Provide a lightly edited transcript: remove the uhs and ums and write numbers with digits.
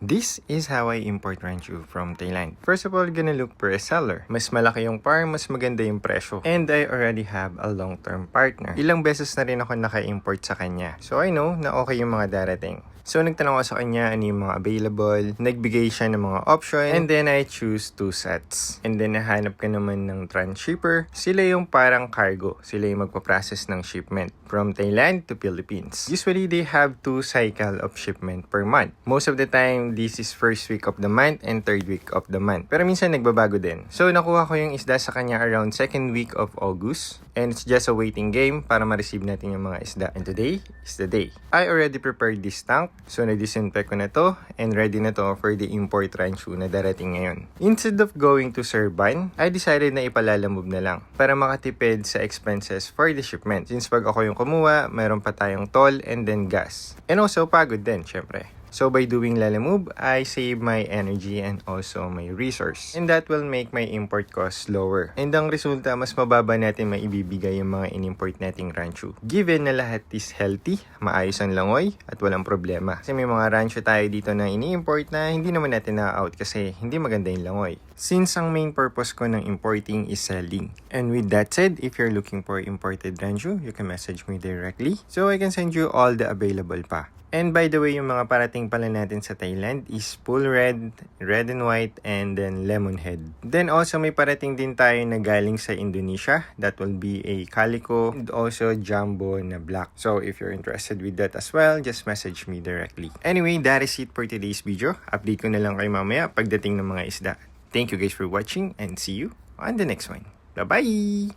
This is how I import ranchu from Thailand. First of all, gonna look for a seller. Mas malaki yung farm, mas maganda yung presyo. And I already have a long-term partner. Ilang beses na rin ako naka-import sa kanya. So I know na okay yung mga darating. So nagtanong ako sa kanya ano yung mga available, nagbigay siya ng mga option, and then I choose 2 sets. And then nahanap ka naman ng transshipper. Sila yung parang cargo. Sila yung magpaprocess ng shipment from Thailand to Philippines. Usually they have 2 cycle of shipment per month. Most of the time, this is first week of the month and third week of the month. Pero minsan nagbabago din. So nakuha ko yung isda sa kanya around second week of August. And it's just a waiting game para ma-receive natin yung mga isda. And today is the day. I already prepared this tank. So na-disinfect ko na to and ready na to for the import ranchu na darating ngayon. Instead of going to Serban, I decided na ipalalamove na lang para makatipid sa expenses for the shipment. Since pag ako yung kumuha, mayroon pa tayong toll and then gas. And also pagod din, syempre. So by doing lalamove, I save my energy and also my resource. And that will make my import cost lower. And ang resulta, mas mababa natin maibibigay yung mga in-import nating ranchu. Given na lahat is healthy, maayos ang langoy, at walang problema. Kasi may mga ranchu tayo dito na ini-import na hindi naman natin na-out kasi hindi maganda yung langoy. Since ang main purpose ko ng importing is selling. And with that said, if you're looking for imported ranchu, you can message me directly. So I can send you all the available pa. And by the way, yung mga parating pala natin sa Thailand is full red, red and white, and then lemon head. Then also may parating din tayo na galing sa Indonesia. That will be a calico and also jumbo na black. So if you're interested with that as well, just message me directly. Anyway, that is it for today's video. Update ko na lang kayo mamaya pagdating ng mga isda. Thank you guys for watching and see you on the next one. Bye-bye!